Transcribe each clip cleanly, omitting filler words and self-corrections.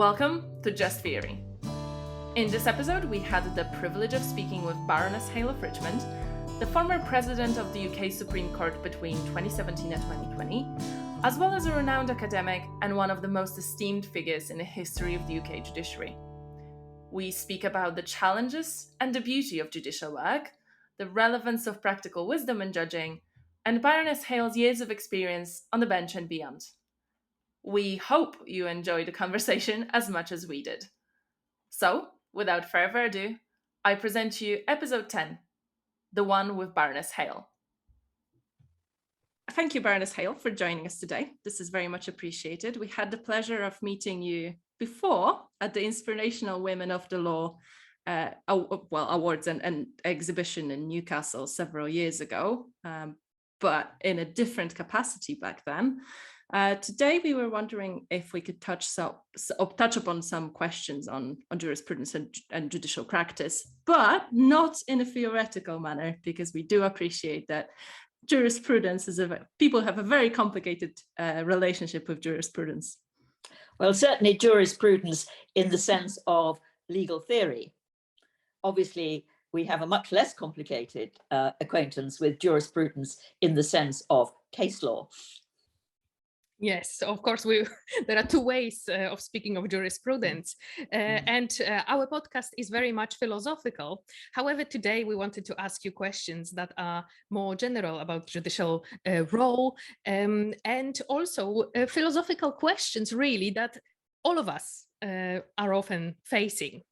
Welcome to Just Theory. In this episode, we had the privilege of speaking with Baroness Hale of Richmond, the former president of the UK Supreme Court between 2017 and 2020, as well as a renowned academic and one of the most esteemed figures in the history of the UK judiciary. We speak about the challenges and the beauty of judicial work, the relevance of practical wisdom in judging, and Baroness Hale's years of experience on the bench and beyond. We hope you enjoyed the conversation as much as we did. So, without further ado, I present to you episode 10, the one with Baroness Hale. Thank you, Baroness Hale, for joining us today. This is very much appreciated. We had the pleasure of meeting you before at the Inspirational Women of the Law awards and exhibition in Newcastle several years ago, but in a different capacity back then. Today, we were wondering if we could touch upon some questions on jurisprudence and judicial practice, but not in a theoretical manner, because we do appreciate that jurisprudence people have a very complicated relationship with jurisprudence. Well, certainly jurisprudence in the sense of legal theory. Obviously, we have a much less complicated acquaintance with jurisprudence in the sense of case law. Yes, of course, there are two ways of speaking of jurisprudence, and our podcast is very much philosophical. However, today we wanted to ask you questions that are more general about judicial role, and also philosophical questions, really, that all of us are often facing.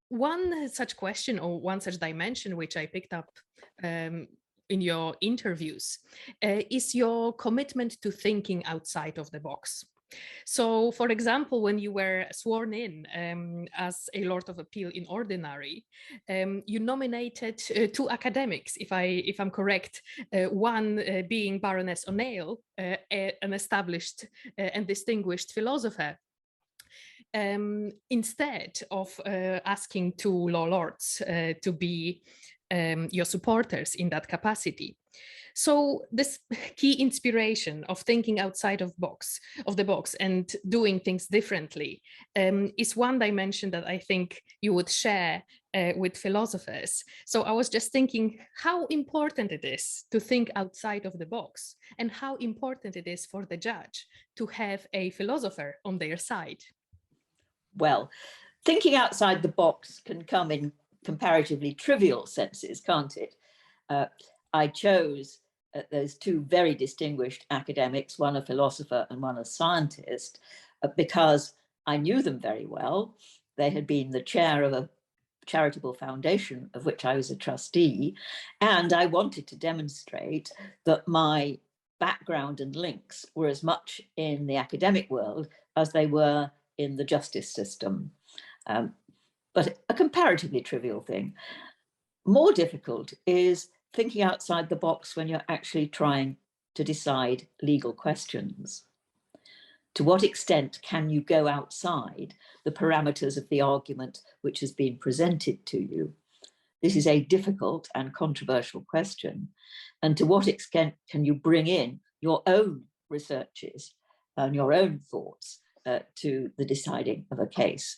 One such question or one such dimension which I picked up in your interviews is your commitment to thinking outside of the box. So, for example, when you were sworn in as a Lord of Appeal in Ordinary, you nominated two academics, if I'm correct, one being Baroness Hale, an established and distinguished philosopher, instead of asking two law lords to be your supporters in that capacity. So this key inspiration of thinking outside of the box and doing things differently is one dimension that I think you would share with philosophers. So I was just thinking how important it is to think outside of the box and how important it is for the judge to have a philosopher on their side. Well, thinking outside the box can come in comparatively trivial senses, can't it? I chose those two very distinguished academics, one a philosopher and one a scientist, because I knew them very well. They had been the chair of a charitable foundation of which I was a trustee, and I wanted to demonstrate that my background and links were as much in the academic world as they were in the justice system. But a comparatively trivial thing. More difficult is thinking outside the box when you're actually trying to decide legal questions. To what extent can you go outside the parameters of the argument which has been presented to you? This is a difficult and controversial question. And to what extent can you bring in your own researches and your own thoughts to the deciding of a case?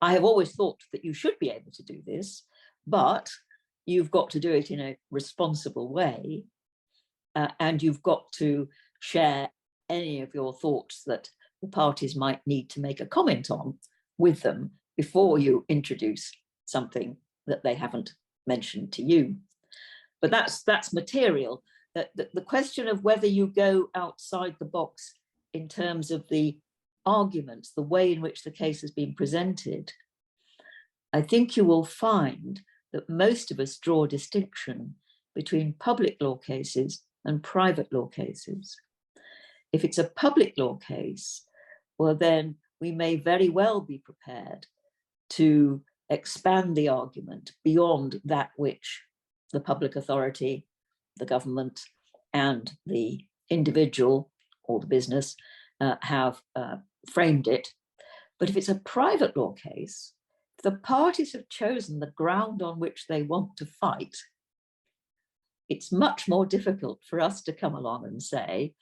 I have always thought that you should be able to do this, but you've got to do it in a responsible way, and you've got to share any of your thoughts that the parties might need to make a comment on with them before you introduce something that they haven't mentioned to you. But that's material. The question of whether you go outside the box in terms of the arguments, the way in which the case has been presented, I think you will find that most of us draw a distinction between public law cases and private law cases. If it's a public law case, well, then we may very well be prepared to expand the argument beyond that which the public authority, the government, and the individual or the business have framed it. But if it's a private law case, the parties have chosen the ground on which they want to fight. It's much more difficult for us to come along and say,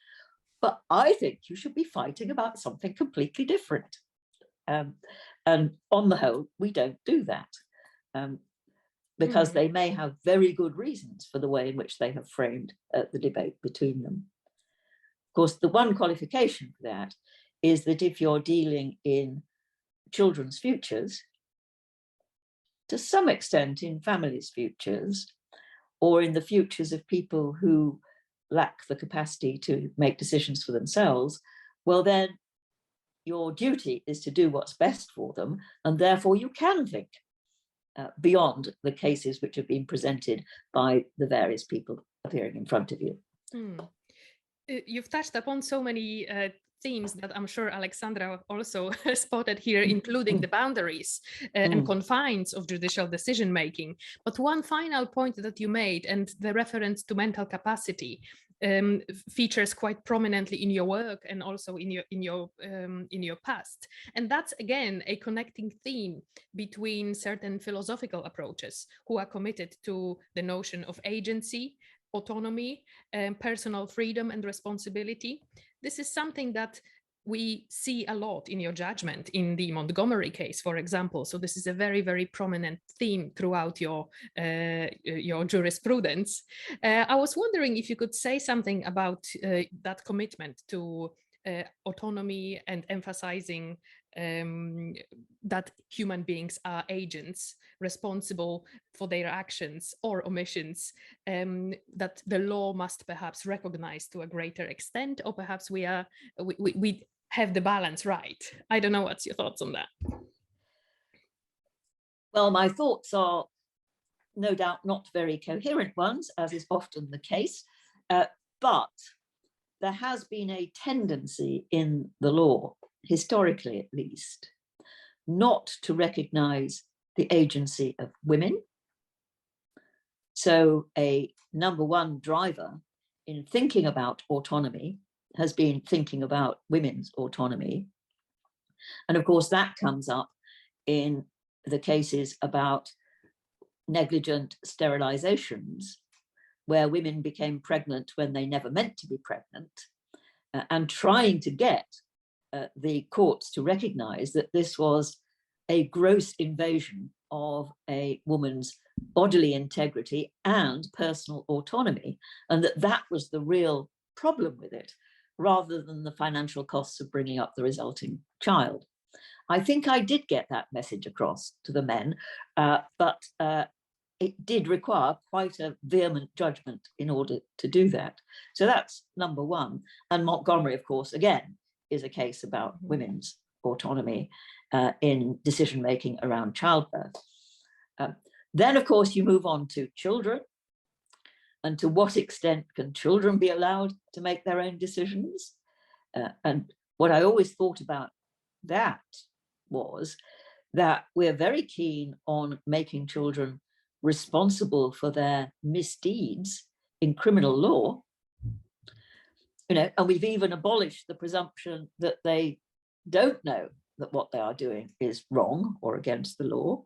but I think you should be fighting about something completely different. And on the whole, we don't do that because they may have very good reasons for the way in which they have framed the debate between them. Of course, the one qualification for that is that if you're dealing in children's futures, to some extent in families' futures, or in the futures of people who lack the capacity to make decisions for themselves, well, then your duty is to do what's best for them, and therefore you can think beyond the cases which have been presented by the various people appearing in front of you. You've touched upon so many themes that I'm sure Aleksandra also spotted here, including the boundaries and confines of judicial decision making. But one final point that you made, and the reference to mental capacity, features quite prominently in your work and also in your past. And that's again a connecting theme between certain philosophical approaches who are committed to the notion of agency, autonomy, personal freedom and responsibility. This is something that we see a lot in your judgment in the Montgomery case, for example. So this is a very, very prominent theme throughout your jurisprudence. I was wondering if you could say something about that commitment to autonomy and emphasizing that human beings are agents responsible for their actions or omissions, that the law must perhaps recognize to a greater extent, or perhaps we have the balance right. I don't know, what's your thoughts on that? Well, my thoughts are no doubt not very coherent ones, as is often the case, but there has been a tendency in the law, historically at least, not to recognize the agency of women. So a number one driver in thinking about autonomy has been thinking about women's autonomy. And of course, that comes up in the cases about negligent sterilizations, where women became pregnant when they never meant to be pregnant, and trying to get the courts to recognize that this was a gross invasion of a woman's bodily integrity and personal autonomy, and that was the real problem with it, rather than the financial costs of bringing up the resulting child. I think I did get that message across to the men, but it did require quite a vehement judgment in order to do that. So that's number one. And Montgomery, of course, again, is a case about women's autonomy in decision-making around childbirth. Then, of course, you move on to children, and to what extent can children be allowed to make their own decisions? And what I always thought about that was that we're very keen on making children responsible for their misdeeds in criminal law, and we've even abolished the presumption that they don't know that what they are doing is wrong or against the law.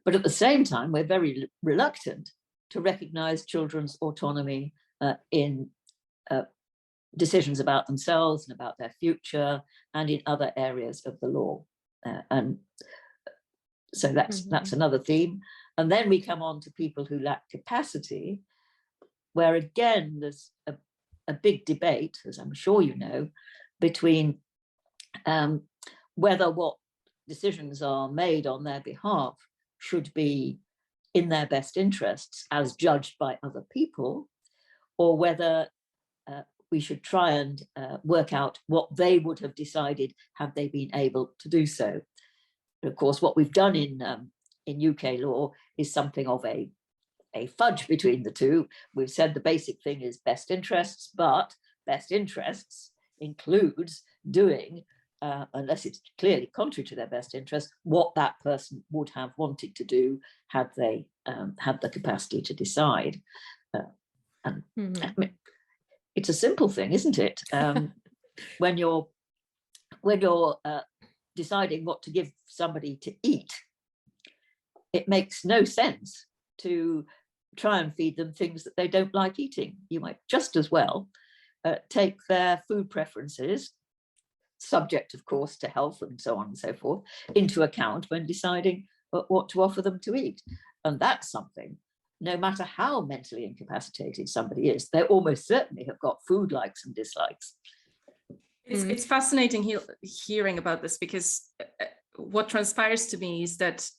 But at the same time, we're very reluctant to recognize children's autonomy in decisions about themselves and about their future and in other areas of the law. And so that's another theme. And then we come on to people who lack capacity, where again, there's a big debate, as I'm sure you know, between whether what decisions are made on their behalf should be in their best interests as judged by other people, or whether we should try and work out what they would have decided had they been able to do so. Of course, what we've done in UK law is something of a fudge between the two. We've said the basic thing is best interests, but best interests includes doing, unless it's clearly contrary to their best interest, what that person would have wanted to do had they had the capacity to decide. I mean, it's a simple thing, isn't it? When you're deciding what to give somebody to eat, it makes no sense to try and feed them things that they don't like eating. You might just as well take their food preferences subject, of course, to health and so on and so forth, into account when deciding what to offer them to eat. And that's something, no matter how mentally incapacitated somebody is, they almost certainly have got food likes and dislikes. It's fascinating hearing about this, because what transpires to me is that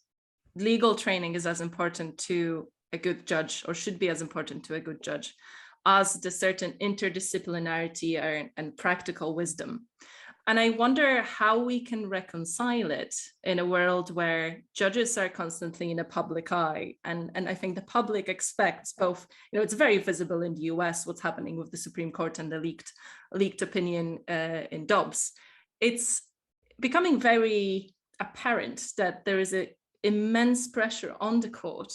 legal training is as important to a good judge, or should be as important to a good judge, as the certain interdisciplinarity and practical wisdom. And I wonder how we can reconcile it in a world where judges are constantly in a public eye. And I think the public expects both, it's very visible in the US, what's happening with the Supreme Court and the leaked opinion in Dobbs. It's becoming very apparent that there is an immense pressure on the court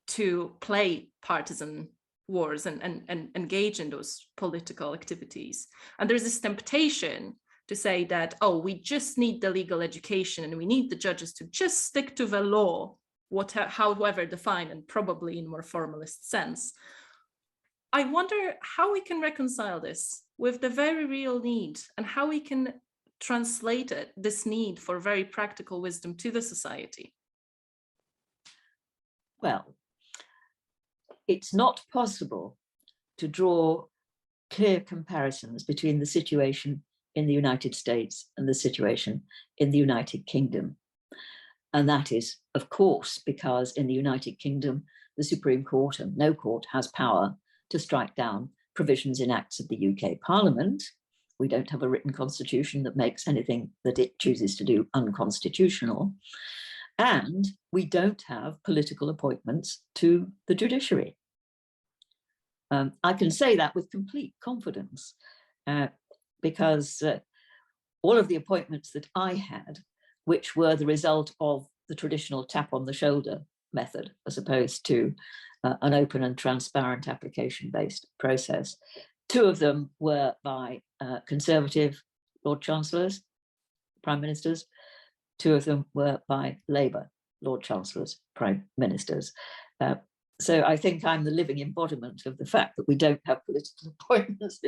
to play partisan wars and engage in those political activities. And there's this temptation to say that, oh, we just need the legal education and we need the judges to just stick to the law, however defined, and probably in more formalist sense. I wonder how we can reconcile this with the very real need, and how we can translate this need for very practical wisdom to the society. Well, it's not possible to draw clear comparisons between the situation in the United States and the situation in the United Kingdom. And that is, of course, because in the United Kingdom, the Supreme Court and no court has power to strike down provisions in acts of the UK Parliament. We don't have a written constitution that makes anything that it chooses to do unconstitutional. And we don't have political appointments to the judiciary. I can say that with complete confidence, because all of the appointments that I had, which were the result of the traditional tap on the shoulder method, as opposed to an open and transparent application-based process, 2 of them were by Conservative Lord Chancellors, Prime Ministers. 2 of them were by Labour Lord Chancellors, Prime Ministers. So I think I'm the living embodiment of the fact that we don't have political appointments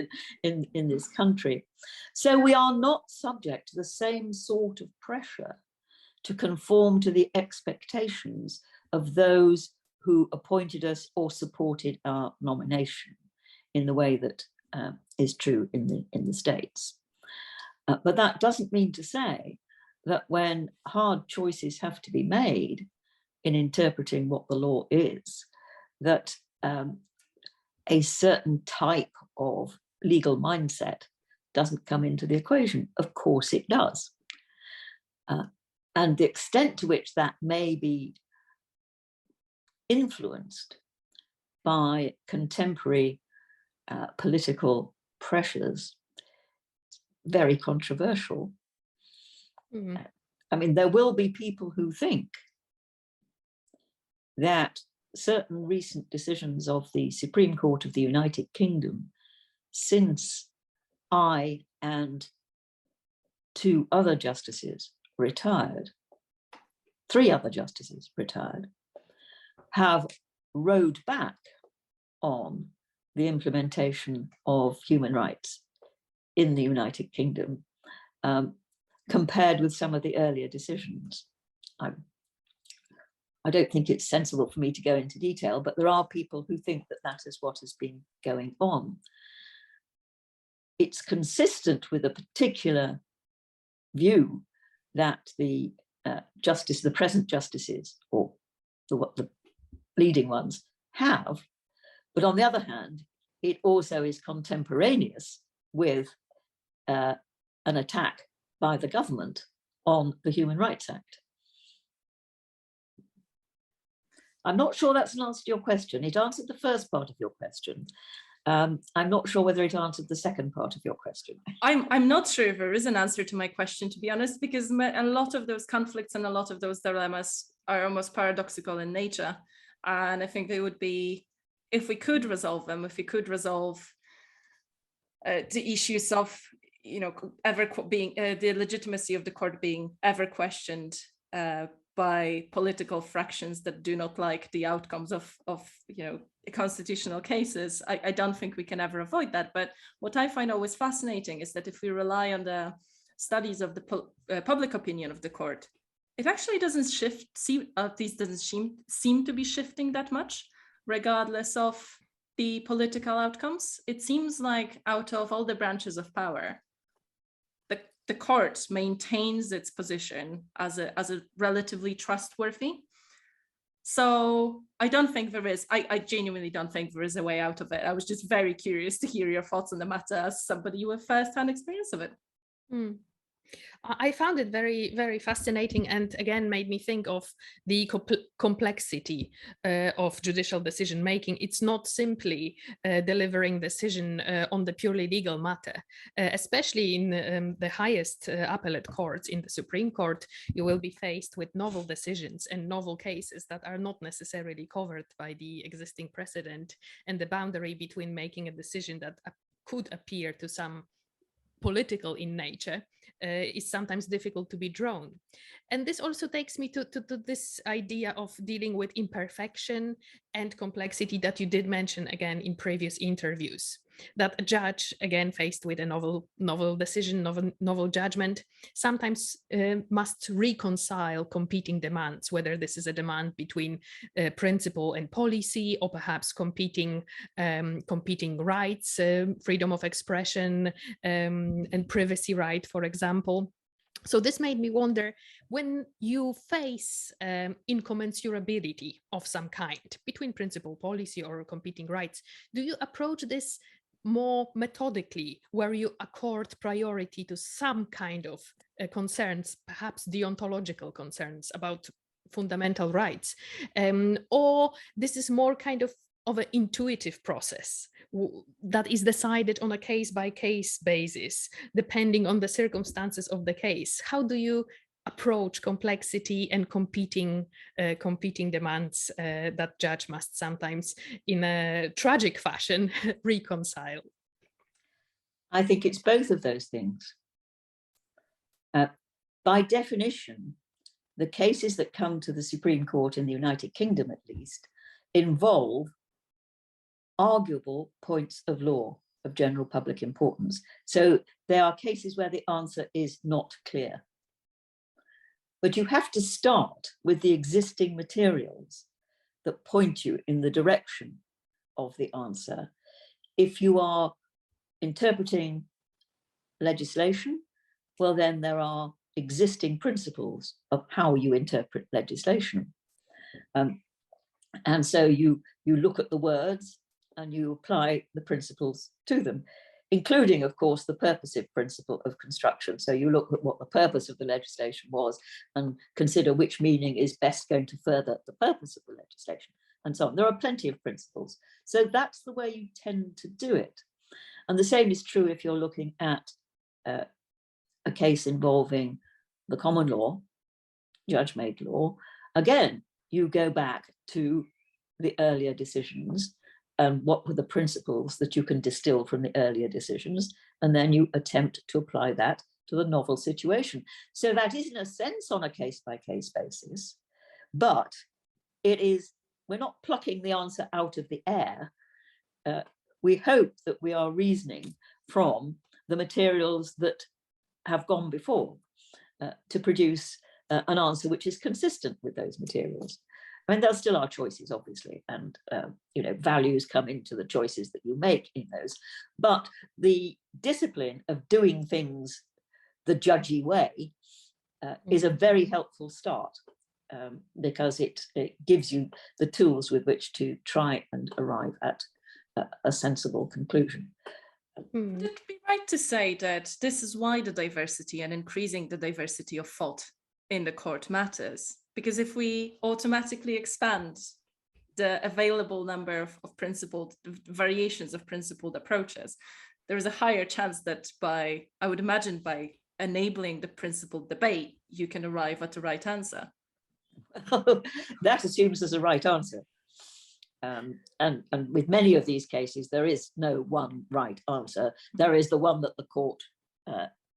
in this country. So we are not subject to the same sort of pressure to conform to the expectations of those who appointed us or supported our nomination in the way that is true in the States. But that doesn't mean to say that when hard choices have to be made in interpreting what the law is, that a certain type of legal mindset doesn't come into the equation. Of course it does. And the extent to which that may be influenced by contemporary political pressures, very controversial. Mm-hmm. I mean, there will be people who think that certain recent decisions of the Supreme Court of the United Kingdom, since I and 2 other justices retired, 3 other justices retired, have rowed back on the implementation of human rights in the United Kingdom, compared with some of the earlier decisions. I don't think it's sensible for me to go into detail, but there are people who think that that is what has been going on. It's consistent with a particular view that the present justices, or the leading ones, have. But on the other hand, it also is contemporaneous with an attack by the government on the Human Rights Act. I'm not sure that's an answer to your question. It answered the first part of your question. I'm not sure whether it answered the second part of your question. I'm not sure if there is an answer to my question, to be honest, because a lot of those conflicts and a lot of those dilemmas are almost paradoxical in nature. And I think they would be, if we could resolve them, if we could resolve the issues of, ever being the legitimacy of the court being ever questioned by political fractions that do not like the outcomes of constitutional cases. I don't think we can ever avoid that. But what I find always fascinating is that if we rely on the studies of the public opinion of the court, it actually doesn't shift, at least doesn't seem to be shifting that much, regardless of the political outcomes. It seems like out of all the branches of power, the court maintains its position as a relatively trustworthy. So I don't think there is, I genuinely don't think there is a way out of it. I was just very curious to hear your thoughts on the matter as somebody with first-hand experience of it. I found it very, very fascinating, and again made me think of the complexity of judicial decision making. It's not simply delivering decision on the purely legal matter, especially in the highest appellate courts, in the Supreme Court. You will be faced with novel decisions and novel cases that are not necessarily covered by the existing precedent, and the boundary between making a decision that could appear to some political in nature is sometimes difficult to be drawn. And this also takes me to this idea of dealing with imperfection and complexity that you did mention again in previous interviews, that a judge, again faced with a novel decision, novel judgment, sometimes must reconcile competing demands, whether this is a demand between principle and policy, or perhaps competing rights, freedom of expression and privacy right, for example. So this made me wonder, when you face incommensurability of some kind between principle, policy, or competing rights, do you approach this more methodically, where you accord priority to some kind of concerns, perhaps deontological concerns about fundamental rights, or this is more kind of an intuitive process that is decided on a case-by-case basis, depending on the circumstances of the case? How do you approach complexity and competing demands that judge must sometimes, in a tragic fashion, reconcile? I think it's both of those things. By definition, the cases that come to the Supreme Court in the United Kingdom, at least, involve arguable points of law of general public importance. So there are cases where the answer is not clear. But you have to start with the existing materials that point you in the direction of the answer. If you are interpreting legislation, well, then there are existing principles of how you interpret legislation. And so you look at the words and you apply the principles to them, including, of course, the purposive principle of construction. So you look at what the purpose of the legislation was and consider which meaning is best going to further the purpose of the legislation, and so on. There are plenty of principles. So that's the way you tend to do it. And the same is true if you're looking at a case involving the common law, judge-made law. Again, you go back to the earlier decisions and what were the principles that you can distill from the earlier decisions, and then you attempt to apply that to the novel situation. So that is, in a sense, on a case-by-case basis, but we're not plucking the answer out of the air. We hope that we are reasoning from the materials that have gone before to produce an answer which is consistent with those materials. I mean, there still are choices, obviously, and values come into the choices that you make in those. But the discipline of doing things the judgy way is a very helpful start, because it gives you the tools with which to try and arrive at a sensible conclusion. Would it be right to say that this is why the diversity and increasing the diversity of thought in the court matters? Because if we automatically expand the available number of principled variations of principled approaches, there is a higher chance that I would imagine by enabling the principled debate, you can arrive at the right answer. That assumes there's a right answer. And with many of these cases, there is no one right answer. There is the one that the court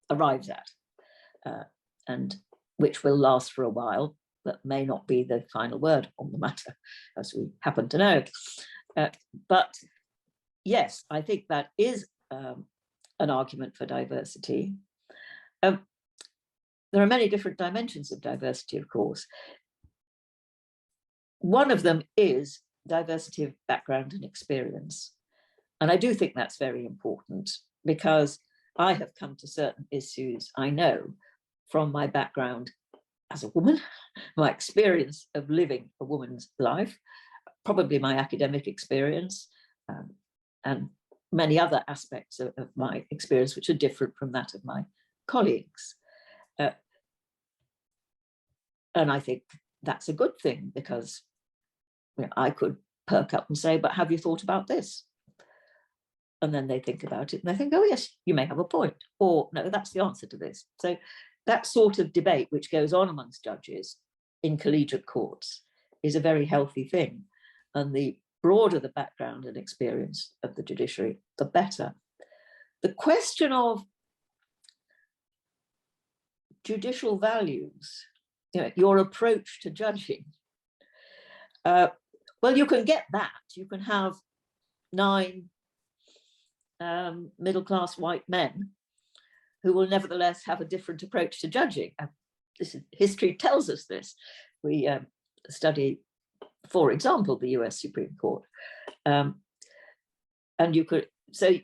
arrives at, and which will last for a while, that may not be the final word on the matter, as we happen to know. But yes, I think that is an argument for diversity. There are many different dimensions of diversity, of course. One of them is diversity of background and experience. And I do think that's very important, because I have come to certain issues, I know, from my background as a woman, my experience of living a woman's life, probably my academic experience, and many other aspects of my experience which are different from that of my colleagues. And I think that's a good thing, because I could perk up and say, but have you thought about this? And then they think about it and they think, oh yes, you may have a point, or no, that's the answer to this. So that sort of debate which goes on amongst judges in collegiate courts is a very healthy thing. And the broader the background and experience of the judiciary, the better. The question of judicial values, your approach to judging, well, you can get that. You can have 9 middle-class white men who will nevertheless have a different approach to judging. History tells us this. We study, for example, the US Supreme Court. And you could, so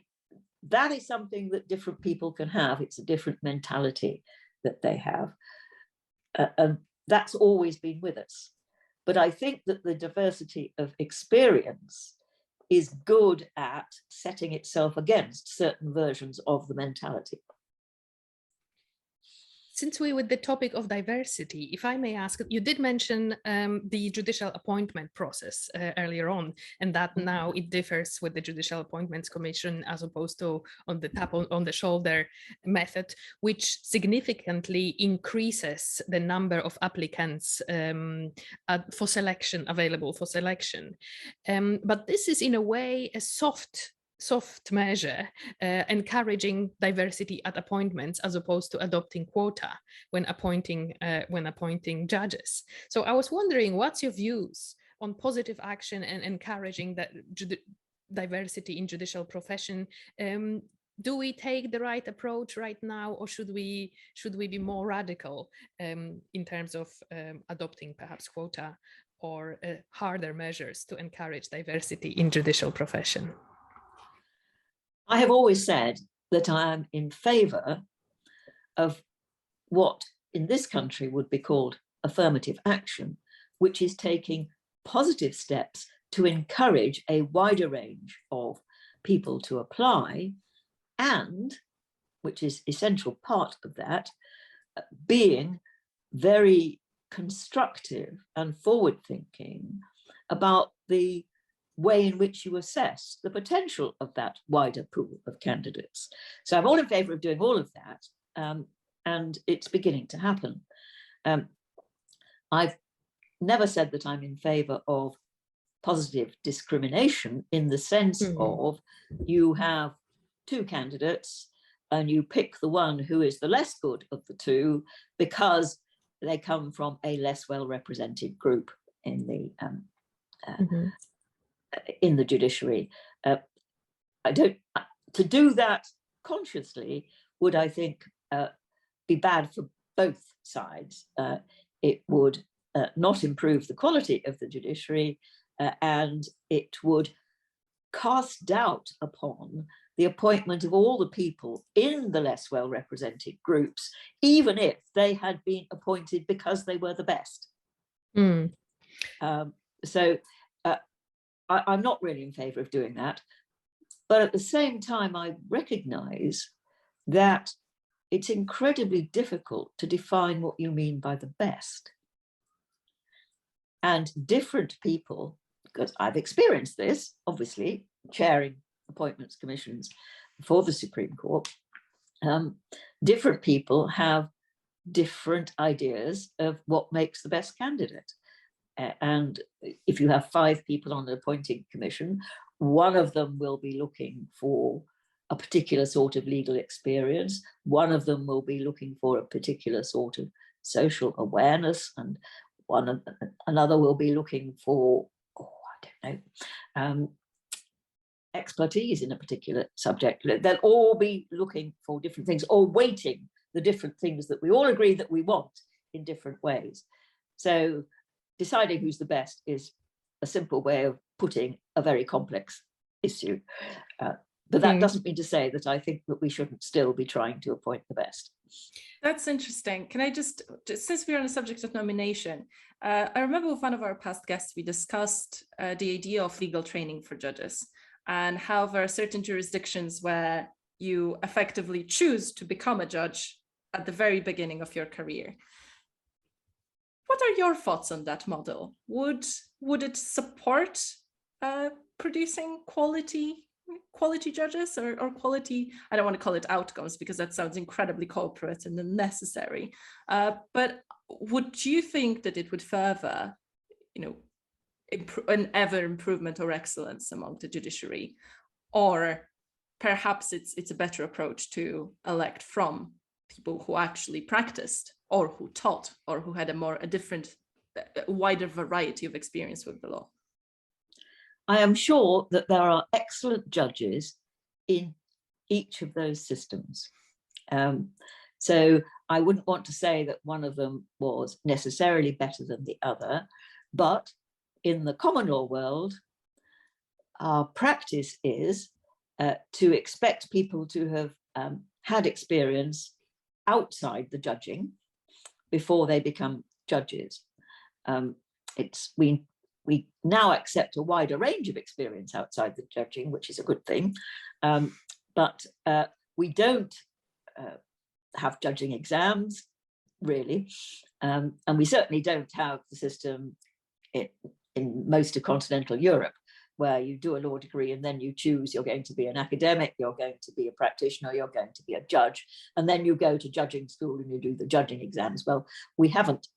that is something that different people can have. It's a different mentality that they have. And that's always been with us. But I think that the diversity of experience is good at setting itself against certain versions of the mentality. Since we're with the topic of diversity, if I may ask, you did mention the judicial appointment process earlier on, and that now it differs with the Judicial Appointments Commission as opposed to on the tap on the shoulder method, which significantly increases the number of applicants for selection, available for selection. But this is in a way a soft measure, encouraging diversity at appointments as opposed to adopting quota when appointing judges. So I was wondering, what's your views on positive action and encouraging that diversity in judicial profession? Do we take the right approach right now, or should we be more radical in terms of adopting perhaps quota or harder measures to encourage diversity in judicial profession? I have always said that I am in favour of what in this country would be called affirmative action, which is taking positive steps to encourage a wider range of people to apply, and, which is essential part of that, being very constructive and forward-thinking about the way in which you assess the potential of that wider pool of candidates. So I'm all in favour of doing all of that, and it's beginning to happen. I've never said that I'm in favour of positive discrimination in the sense of you have 2 candidates and you pick the one who is the less good of the 2 because they come from a less well-represented group in the in the judiciary. To do that consciously would, I think, be bad for both sides. It would not improve the quality of the judiciary, and it would cast doubt upon the appointment of all the people in the less well-represented groups, even if they had been appointed because they were the best. So I'm not really in favour of doing that. But at the same time, I recognise that it's incredibly difficult to define what you mean by the best. And different people, because I've experienced this, obviously, chairing appointments commissions for the Supreme Court, different people have different ideas of what makes the best candidate. And if you have 5 people on the appointing commission, one of them will be looking for a particular sort of legal experience. One of them will be looking for a particular sort of social awareness, and Another will be looking for, I don't know, expertise in a particular subject. They'll all be looking for different things or weighting the different things that we all agree that we want in different ways. So deciding who's the best is a simple way of putting a very complex issue. But that doesn't mean to say that I think that we shouldn't still be trying to appoint the best. That's interesting. Can I just since we're on the subject of nomination, I remember with one of our past guests, we discussed the idea of legal training for judges and how there are certain jurisdictions where you effectively choose to become a judge at the very beginning of your career. What are your thoughts on that model? Would it support producing quality judges or quality, I don't want to call it outcomes because that sounds incredibly corporate and unnecessary, but would you think that it would further, an ever improvement or excellence among the judiciary, or perhaps it's a better approach to elect from people who actually practiced or who taught or who had a different, wider variety of experience with the law? I am sure that there are excellent judges in each of those systems. So I wouldn't want to say that one of them was necessarily better than the other, but in the common law world, our practice is to expect people to have had experience outside the judging before they become judges. We now accept a wider range of experience outside the judging, which is a good thing, but we don't have judging exams, really, and we certainly don't have the system in most of continental Europe, where you do a law degree and then you choose you're going to be an academic, you're going to be a practitioner, you're going to be a judge, and then you go to judging school and you do the judging exams. Well, we haven't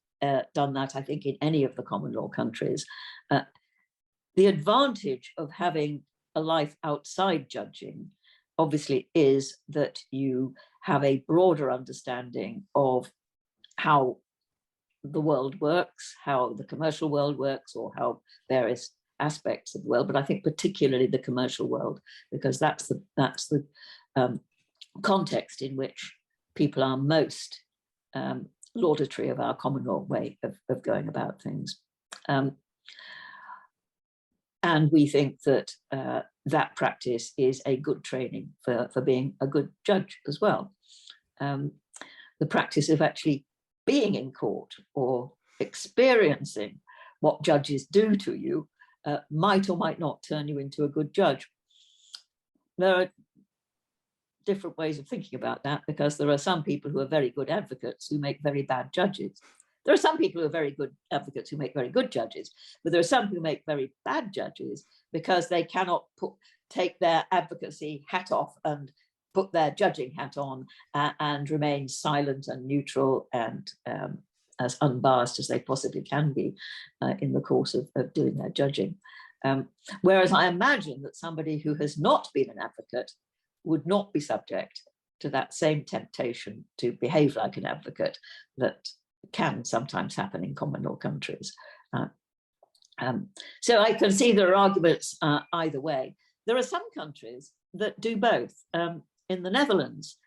done that, I think, in any of the common law countries. The advantage of having a life outside judging, obviously, is that you have a broader understanding of how the world works, how the commercial world works, or how various aspects of the world, but I think particularly the commercial world, because that's the context in which people are most laudatory of our common law way of going about things. And we think that that practice is a good training for being a good judge as well. The practice of actually being in court or experiencing what judges do to you might or might not turn you into a good judge. There are different ways of thinking about that, because there are some people who are very good advocates who make very bad judges. There are some people who are very good advocates who make very good judges, but there are some who make very bad judges because they cannot take their advocacy hat off and put their judging hat on and remain silent and neutral and as unbiased as they possibly can be in the course of doing their judging. Whereas I imagine that somebody who has not been an advocate would not be subject to that same temptation to behave like an advocate that can sometimes happen in common law countries. So I can see there are arguments either way. There are some countries that do both. In the Netherlands,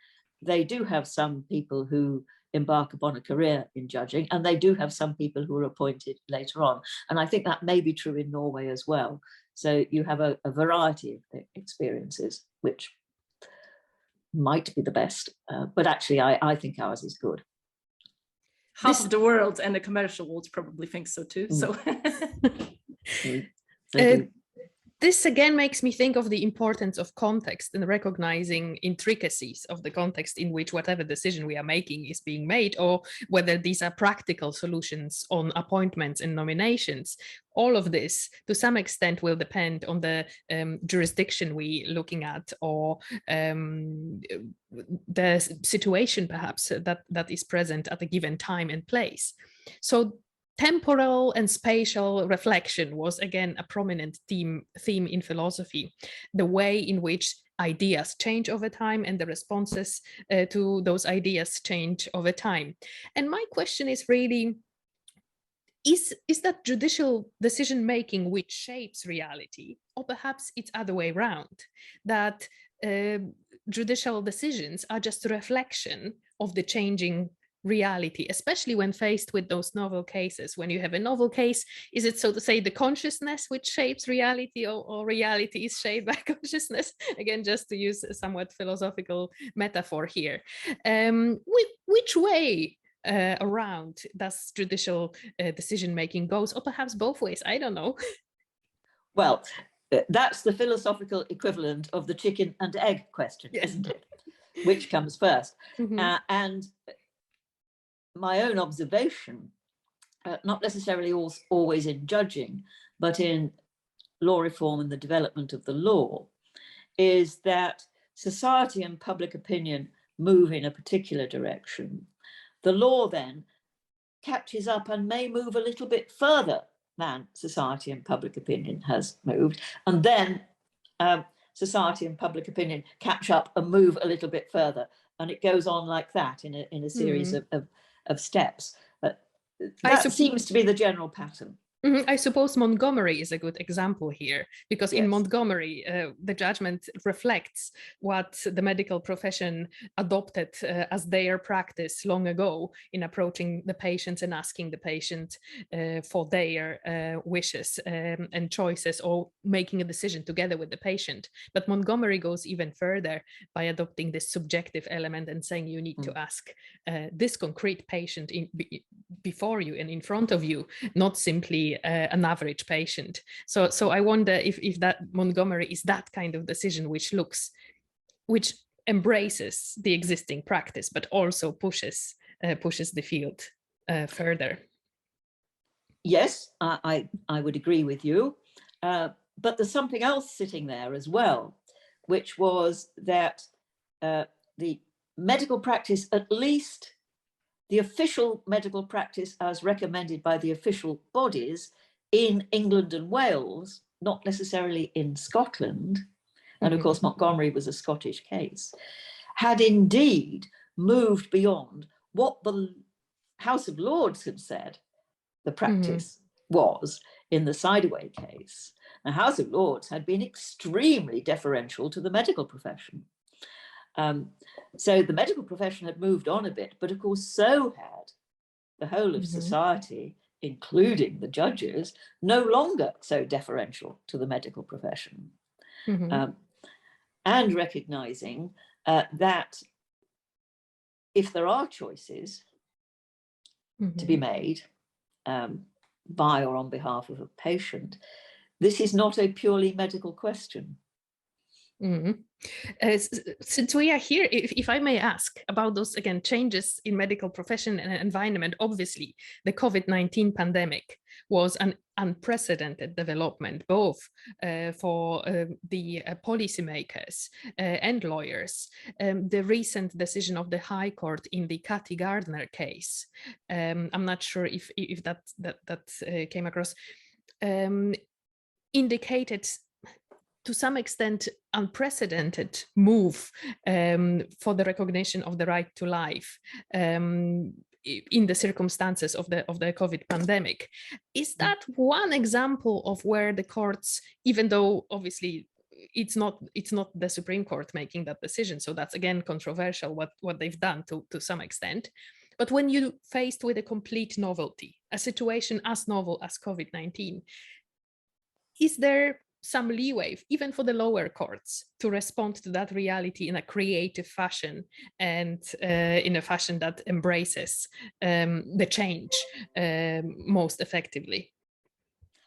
they do have some people who embark upon a career in judging, and they do have some people who are appointed later on. And I think that may be true in Norway as well. So you have a variety of experiences, which might be the best, but actually I think ours is good. Half of the world and the commercial world probably thinks so too. So this again makes me think of the importance of context and recognizing intricacies of the context in which whatever decision we are making is being made, or whether these are practical solutions on appointments and nominations. All of this, to some extent, will depend on the jurisdiction we're looking at, or the situation, perhaps, that is present at a given time and place. So temporal and spatial reflection was again a prominent theme in philosophy, the way in which ideas change over time and the responses to those ideas change over time. And my question is really, Is that judicial decision making which shapes reality, or perhaps it's other way around, that judicial decisions are just a reflection of the changing reality, especially when faced with those novel cases? When you have a novel case, is it, so to say, the consciousness which shapes reality, or reality is shaped by consciousness? Again, just to use a somewhat philosophical metaphor here. Which way around does judicial decision making goes, or perhaps both ways? I don't know. Well, that's the philosophical equivalent of the chicken and egg question, Yes. isn't it? Which comes first? Mm-hmm. And my own observation, not necessarily always in judging, but in law reform and the development of the law, is that society and public opinion move in a particular direction. The law then catches up and may move a little bit further than society and public opinion has moved. And then society and public opinion catch up and move a little bit further. And it goes on like that in a series of steps. That seems to be the general pattern. I suppose Montgomery is a good example here, because in Montgomery, the judgment reflects what the medical profession adopted as their practice long ago in approaching the patients and asking the patient for their wishes and choices, or making a decision together with the patient. But Montgomery goes even further by adopting this subjective element and saying you need to ask this concrete patient before you and in front of you, not simply an average patient. So I wonder if that Montgomery is that kind of decision which embraces the existing practice, but also pushes the field further. Yes, I would agree with you. But there's something else sitting there as well, which was that the medical practice, at least the official medical practice as recommended by the official bodies in England and Wales, not necessarily in Scotland, and of course Montgomery was a Scottish case, had indeed moved beyond what the House of Lords had said the practice was in the Sidaway case. The House of Lords had been extremely deferential to the medical profession. So the medical profession had moved on a bit, but of course so had the whole of society, including the judges, no longer so deferential to the medical profession. And recognizing that if there are choices to be made by or on behalf of a patient, this is not a purely medical question. Since we are here, if I may ask about those, again, changes in medical profession and environment, obviously the COVID-19 pandemic was an unprecedented development, both for the policymakers and lawyers. The recent decision of the High Court in the Cathy Gardner case, I'm not sure if that came across, indicated to some extent unprecedented move for the recognition of the right to life in the circumstances of the COVID pandemic. Is that one example of where the courts, even though obviously it's not the Supreme Court making that decision, so that's again controversial what they've done to some extent, but when you faced with a complete novelty, a situation as novel as COVID-19, is there some leeway, even for the lower courts, to respond to that reality in a creative fashion and in a fashion that embraces the change most effectively?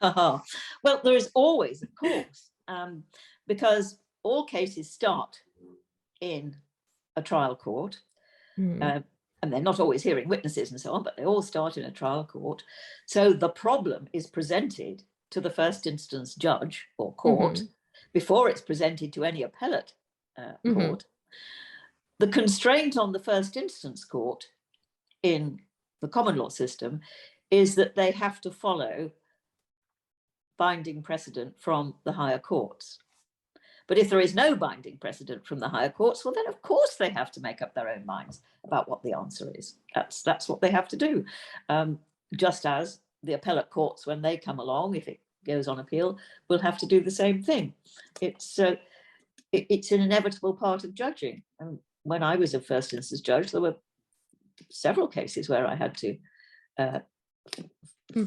Well, there is always, of course, because all cases start in a trial court, and they're not always hearing witnesses and so on, but they all start in a trial court. So the problem is presented to the first instance judge or court before it's presented to any appellate court. The constraint on the first instance court in the common law system is that they have to follow binding precedent from the higher courts. But if there is no binding precedent from the higher courts, well, then of course they have to make up their own minds about what the answer is. That's what they have to do. Just as the appellate courts, when they come along, if it goes on appeal, will have to do the same thing. It's an inevitable part of judging. And when I was a first instance judge, there were several cases where I had to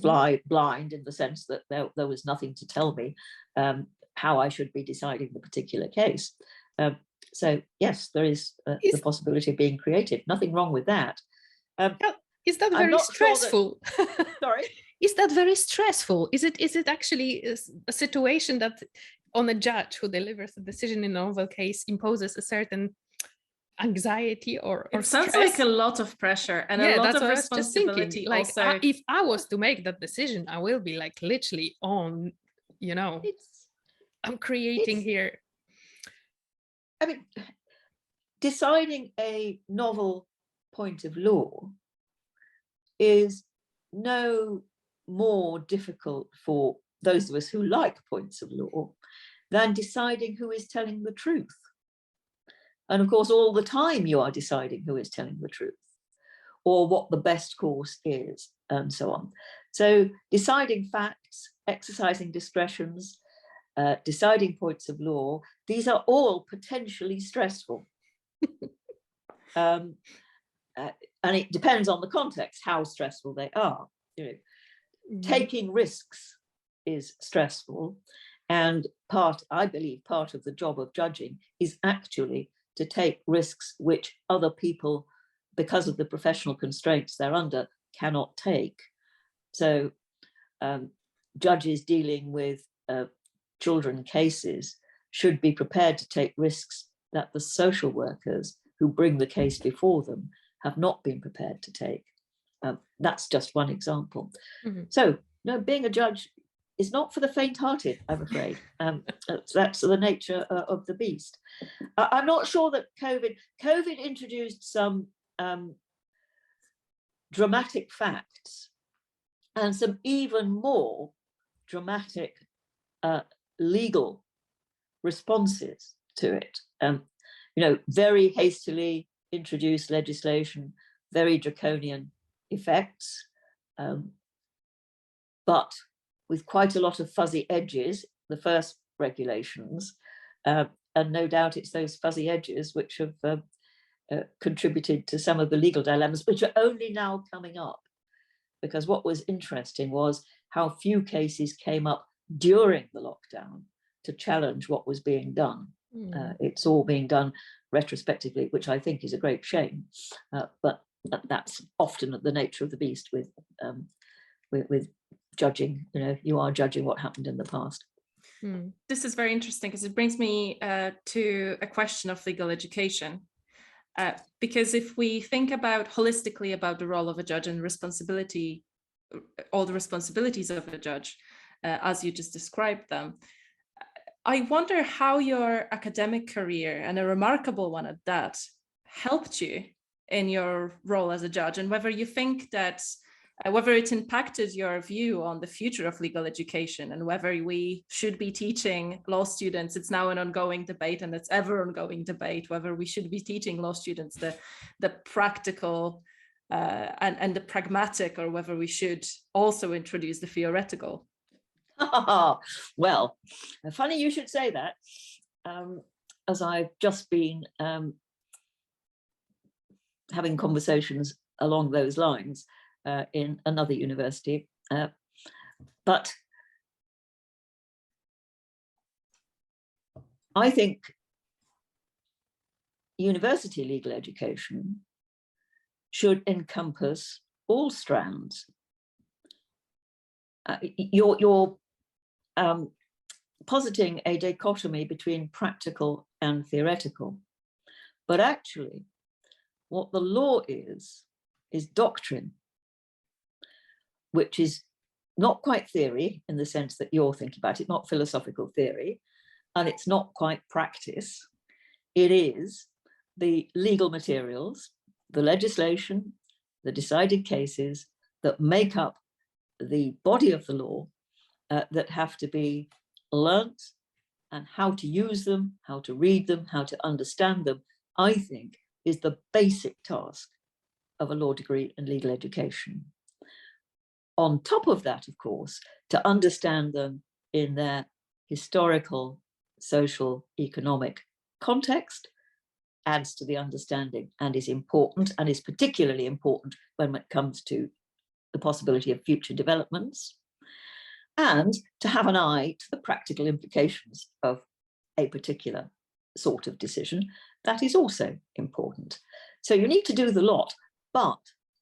fly blind, in the sense that there was nothing to tell me how I should be deciding the particular case. So yes, there is the possibility of being creative. Nothing wrong with that. Is that very stressful? Sure that, sorry? Is that very stressful? Is it actually a situation that on a judge who delivers a decision in a novel case imposes a certain anxiety or it sounds stress? like a lot of pressure and a lot of responsibility. Like, also, if I was to make that decision, I will be like literally on, I'm creating here. I mean, deciding a novel point of law is no more difficult for those of us who like points of law than deciding who is telling the truth. And of course, all the time you are deciding who is telling the truth, or what the best course is, and so on. So deciding facts, exercising discretions, deciding points of law, these are all potentially stressful. And it depends on the context, how stressful they are. Taking risks is stressful. And I believe part of the job of judging is actually to take risks which other people, because of the professional constraints they're under, cannot take. So judges dealing with children cases should be prepared to take risks that the social workers who bring the case before them have not been prepared to take. That's just one example. So being a judge is not for the faint-hearted, I'm afraid. That's the nature of the beast. I'm not sure that COVID introduced some dramatic facts and some even more dramatic legal responses to it. Very hastily introduced legislation, very draconian effects, but with quite a lot of fuzzy edges, the first regulations, and no doubt it's those fuzzy edges which have contributed to some of the legal dilemmas, which are only now coming up. Because what was interesting was how few cases came up during the lockdown to challenge what was being done. It's all being done retrospectively, which I think is a great shame. But that's often the nature of the beast with judging. You are judging what happened in the past. This is very interesting because it brings me to a question of legal education. Because if we think holistically about the role of a judge and responsibility, all the responsibilities of a judge, as you just described them, I wonder how your academic career, and a remarkable one at that, helped you in your role as a judge, and whether you think that whether it impacted your view on the future of legal education, and whether we should be teaching law students, it's now an ongoing debate and it's ever ongoing debate, whether we should be teaching law students the practical and the pragmatic, or whether we should also introduce the theoretical. Well, funny you should say that, as I've just been having conversations along those lines in another university. But I think university legal education should encompass all strands. You're positing a dichotomy between practical and theoretical, but actually what the law is doctrine, which is not quite theory in the sense that you're thinking about it, not philosophical theory, and it's not quite practice. It is the legal materials, the legislation, the decided cases that make up the body of the law that have to be learnt, and how to use them, how to read them, how to understand them, I think is the basic task of a law degree in legal education. on top of that, of course, to understand them in their historical, social, economic context adds to the understanding and is important, and is particularly important when it comes to the possibility of future developments, and to have an eye to the practical implications of a particular sort of decision. That is also important. So you need to do the lot, but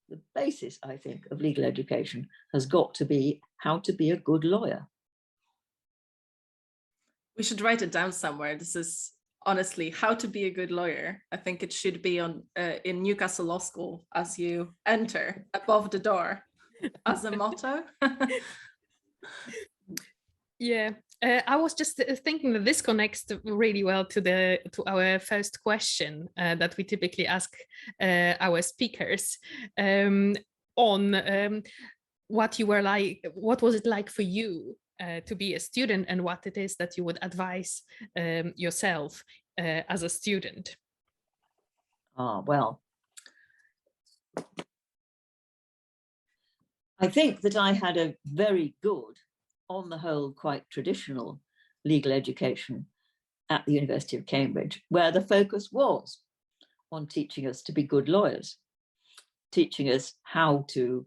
the basis, I think, of legal education has got to be how to be a good lawyer. We should write it down somewhere. This is honestly how to be a good lawyer. I think it should be on in Newcastle Law School as you enter, above the door, as a motto. Yeah, I was just thinking that this connects really well to our first question that we typically ask our speakers on what you were like. What was it like for you to be a student, and what it is that you would advise yourself as a student? Well, I think that I had a very good, on the whole, quite traditional legal education at the University of Cambridge, where the focus was on teaching us to be good lawyers, teaching us how to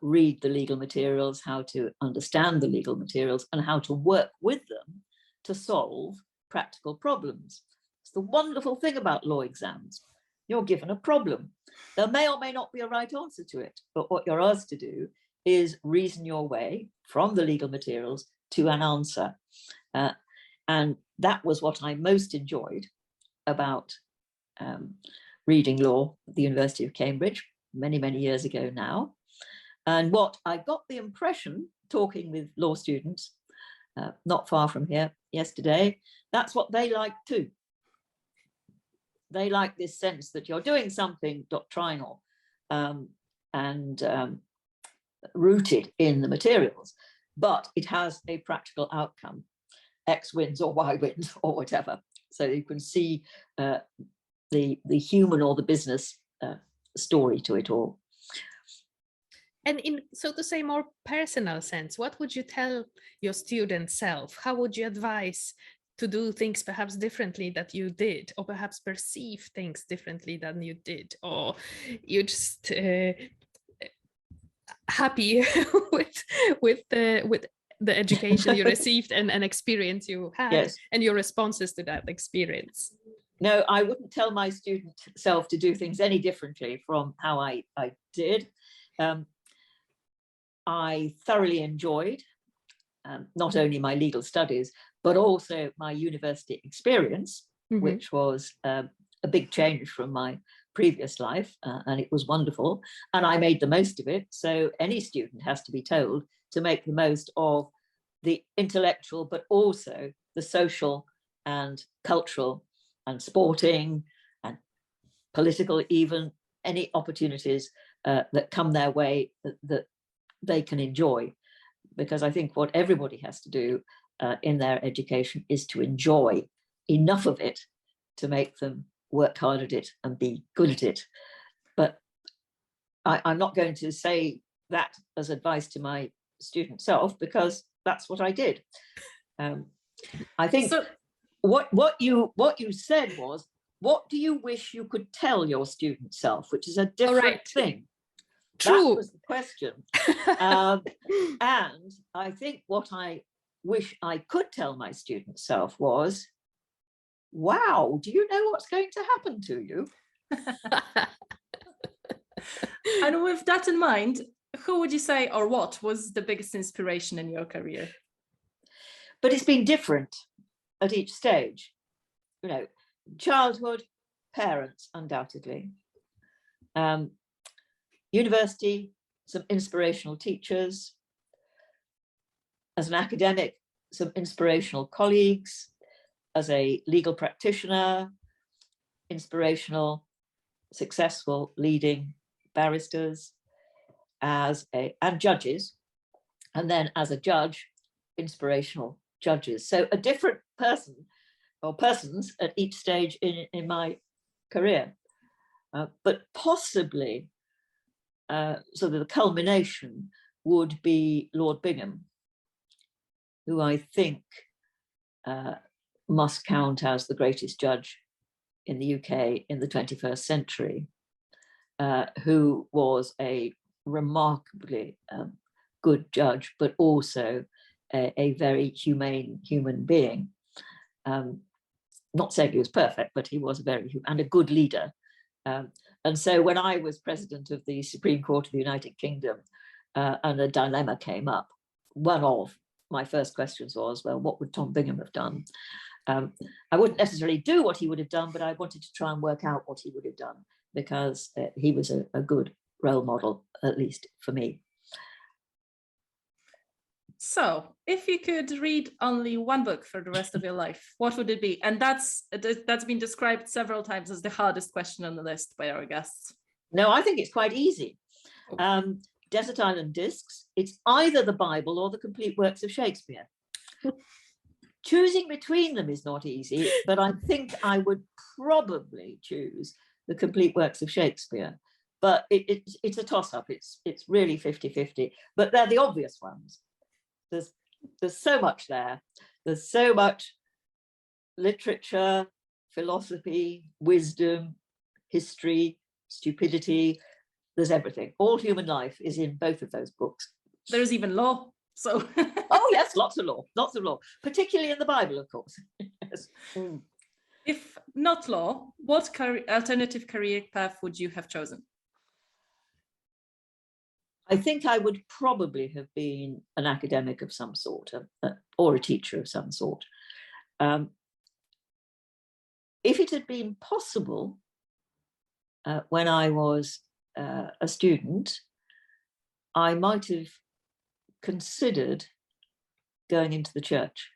read the legal materials, how to understand the legal materials, and how to work with them to solve practical problems. It's the wonderful thing about law exams. You're given a problem. There may or may not be a right answer to it, but what you're asked to do is reason your way from the legal materials to an answer. And that was what I most enjoyed about reading law at the University of Cambridge many, many years ago now. And what I got the impression, talking with law students not far from here yesterday, that's what they like too. They like this sense that you're doing something doctrinal and rooted in the materials, but it has a practical outcome, X wins or Y wins or whatever. So you can see the human or the business story to it all. And in, so to say, more personal sense, what would you tell your student self? How would you advise to do things perhaps differently that you did, or perhaps perceive things differently than you did, or you just happy with the education you received and experience you had, yes, and your responses to that experience? No, I wouldn't tell my student self to do things any differently from how I did. I thoroughly enjoyed not only my legal studies, but also my university experience, mm-hmm, which was a big change from my previous life, and it was wonderful, and I made the most of it. So any student has to be told to make the most of the intellectual, but also the social and cultural and sporting and political, even any opportunities that come their way that they can enjoy. Because I think what everybody has to do in their education is to enjoy enough of it to make them work hard at it and be good at it. But I'm not going to say that as advice to my student self, because that's what I did. I think so, what you said was, what do you wish you could tell your student self, which is a different thing. True. That was the question. And I think what I wish I could tell my student self was, wow, do you know what's going to happen to you? And with that in mind, who would you say, or what was the biggest inspiration in your career? But it's been different at each stage. You know, childhood, parents, undoubtedly. University, some inspirational teachers. As an academic, some inspirational colleagues. As a legal practitioner, inspirational, successful, leading barristers, and judges. And then as a judge, inspirational judges. So a different person or persons at each stage in my career. But possibly, sort of the culmination would be Lord Bingham, who I think must count as the greatest judge in the UK in the 21st century, who was a remarkably good judge, but also a very humane human being. Not saying he was perfect, but he was and a good leader. And so when I was president of the Supreme Court of the United Kingdom and a dilemma came up, one of my first questions was, well, what would Tom Bingham have done? I wouldn't necessarily do what he would have done, but I wanted to try and work out what he would have done, because he was a good role model, at least for me. So, if you could read only one book for the rest of your life, what would it be? And that's been described several times as the hardest question on the list by our guests. No, I think it's quite easy. Desert Island Discs. It's either the Bible or the complete works of Shakespeare. Choosing between them is not easy, but I think I would probably choose the complete works of Shakespeare. But it's a toss-up. It's really 50-50. But they're the obvious ones. There's so much there. There's so much literature, philosophy, wisdom, history, stupidity. There's everything. All human life is in both of those books. There's even law. So oh yes, lots of law, particularly in the Bible, of course. Yes. If not law, what alternative career path would you have chosen? I think I would probably have been an academic of some sort, or a teacher of some sort. If it had been possible when I was a student, I might have considered going into the church,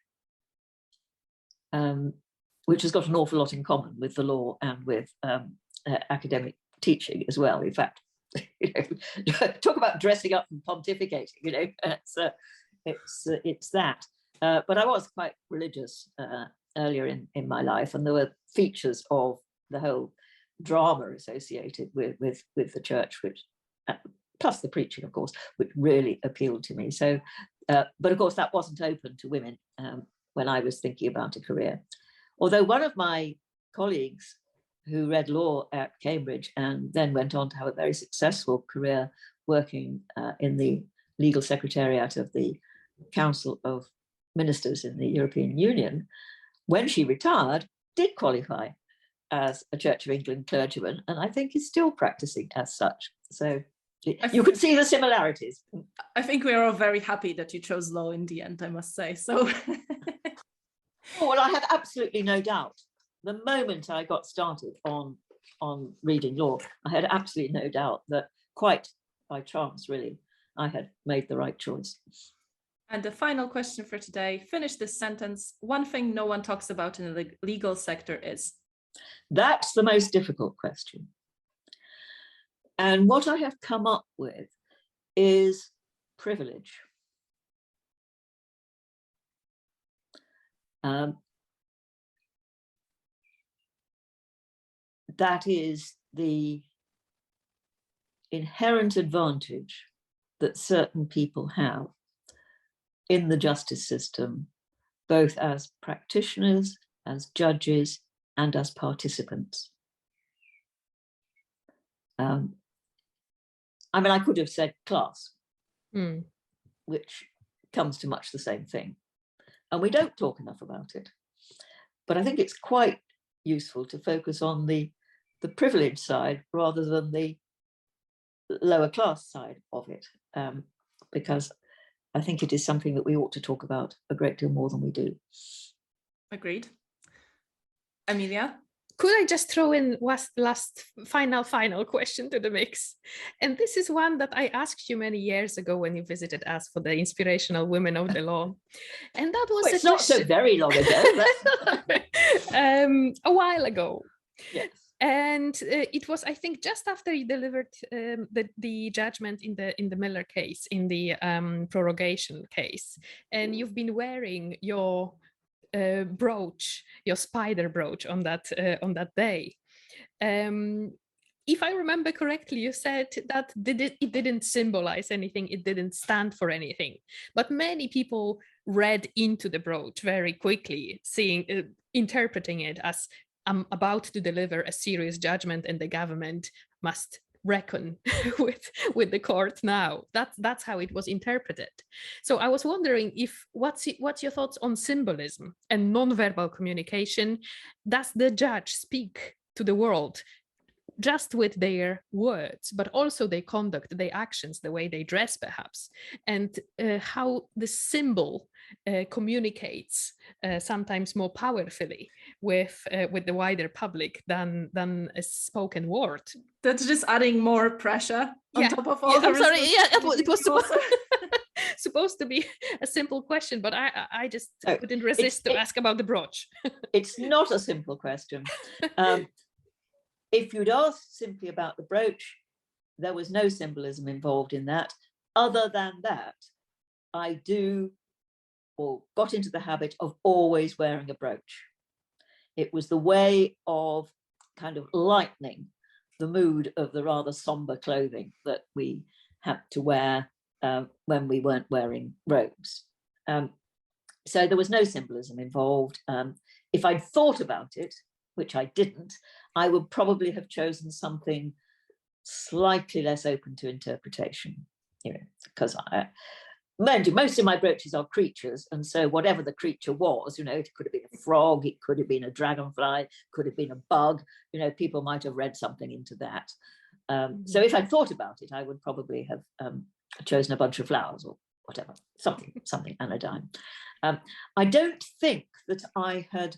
which has got an awful lot in common with the law and with academic teaching as well. In fact, talk about dressing up and pontificating, it's that. But I was quite religious earlier in my life, and there were features of the whole drama associated with the church, which plus the preaching, of course, which really appealed to me. So, but of course, that wasn't open to women when I was thinking about a career. Although one of my colleagues who read law at Cambridge and then went on to have a very successful career working in the legal secretariat of the Council of Ministers in the European Union, when she retired, did qualify as a Church of England clergyman, and I think is still practicing as such. So you could see the similarities. I think we are all very happy that you chose law in the end, I must say. So, oh, well, I had absolutely no doubt. The moment I got started on reading law, I had absolutely no doubt that, quite by chance, really, I had made the right choice. And the final question for today, finish this sentence. One thing no one talks about in the legal sector is? That's the most difficult question. And what I have come up with is privilege. That is the inherent advantage that certain people have in the justice system, both as practitioners, as judges, and as participants. I mean, I could have said class, which comes to much the same thing. And we don't talk enough about it. But I think it's quite useful to focus on the privileged side rather than the lower class side of it, because I think it is something that we ought to talk about a great deal more than we do. Agreed. Emilia? Could I just throw in last final question to the mix? And this is one that I asked you many years ago when you visited us for the Inspirational Women of the Law. And that was it's not so very long ago. A while ago. Yes. And it was, I think, just after you delivered the judgment in the Miller case, in the prorogation case, and you've been wearing your brooch, your spider brooch on that day. if I remember correctly, you said that it didn't symbolize anything, it didn't stand for anything. But many people read into the brooch very quickly, interpreting it as I'm about to deliver a serious judgment and the government must reckon with the court now. That's how it was interpreted. So I was wondering what's your thoughts on symbolism and non-verbal communication? Does the judge speak to the world just with their words, but also their conduct, their actions, the way they dress perhaps, and how the symbol communicates sometimes more powerfully with the wider public than a spoken word? That's just adding more pressure on top of all the I'm sorry, it was supposed to be a simple question, but I just couldn't resist to ask about the brooch. It's not a simple question. If you'd asked simply about the brooch, there was no symbolism involved in that. Other than that, I got into the habit of always wearing a brooch. It was the way of kind of lightening the mood of the rather somber clothing that we had to wear when we weren't wearing robes. So there was no symbolism involved. If I'd thought about it, which I didn't, I would probably have chosen something slightly less open to interpretation, because most of my brooches are creatures, and so whatever the creature was, it could have been a frog, it could have been a dragonfly, could have been a bug, people might have read something into that. So if I'd thought about it, I would probably have chosen a bunch of flowers or whatever, something anodyne. I don't think that I had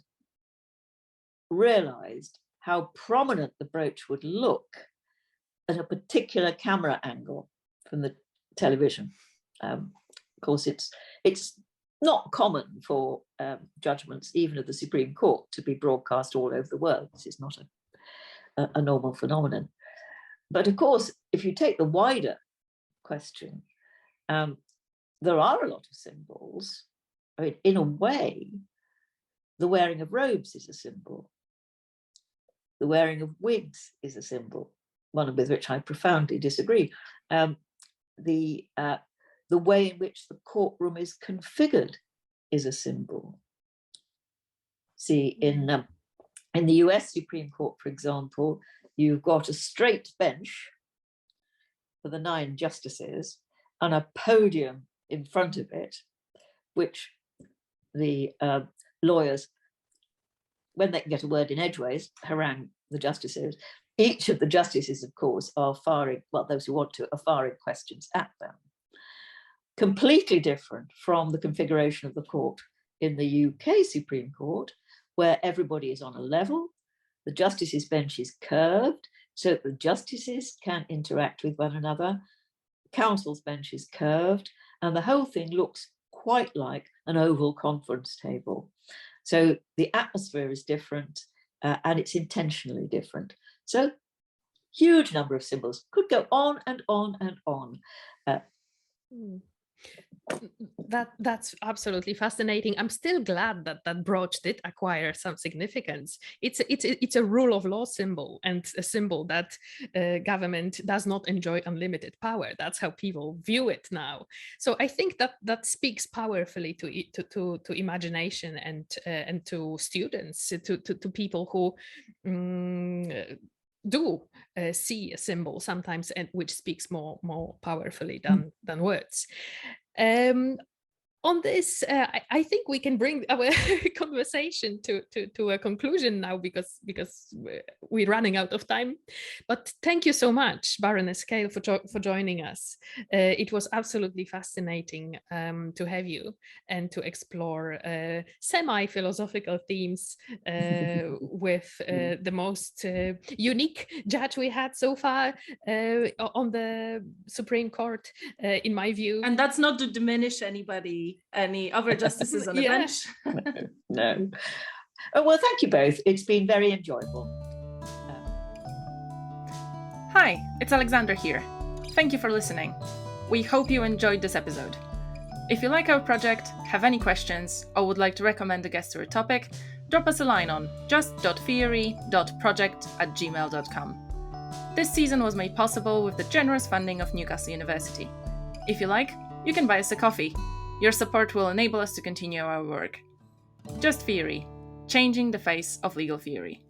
realized how prominent the brooch would look at a particular camera angle from the television. Of course, it's not common for judgments, even of the Supreme Court, to be broadcast all over the world. This is not a normal phenomenon. But of course, if you take the wider question, there are a lot of symbols. I mean, in a way, the wearing of robes is a symbol. The wearing of wigs is a symbol, one with which I profoundly disagree. The way in which the courtroom is configured is a symbol. See, in the US Supreme Court, for example, you've got a straight bench for the 9 justices and a podium in front of it, which the lawyers, when they can get a word in edgeways, harangue the justices. Each of the justices, of course, are firing, well, those who want to, are firing questions at them. Completely different from the configuration of the court in the UK Supreme Court, where everybody is on a level, the justices' bench is curved so that the justices can interact with one another, counsel's bench is curved, and the whole thing looks quite like an oval conference table. So the atmosphere is different and it's intentionally different. So huge number of symbols, could go on and on and on. That's absolutely fascinating. I'm still glad that brooch did acquire some significance. It's a rule of law symbol, and a symbol that government does not enjoy unlimited power. That's how people view it now. So I think that speaks powerfully to imagination and to students, to people who do see a symbol sometimes, and which speaks more powerfully than words. On this, I think we can bring our conversation to a conclusion now, because we're running out of time. But thank you so much, Baroness Hale, for joining us. It was absolutely fascinating to have you and to explore semi-philosophical themes with the most unique judge we had so far on the Supreme Court, in my view. And that's not to diminish any other justices on the bench. No. Oh, well, thank you both. It's been very enjoyable. Hi, it's Aleksandra here. Thank you for listening. We hope you enjoyed this episode. If you like our project, have any questions, or would like to recommend a guest or a topic, drop us a line on just.theory.project@gmail.com. This season was made possible with the generous funding of Newcastle University. If you like, you can buy us a coffee. Your support will enable us to continue our work. Just Theory, changing the face of legal theory.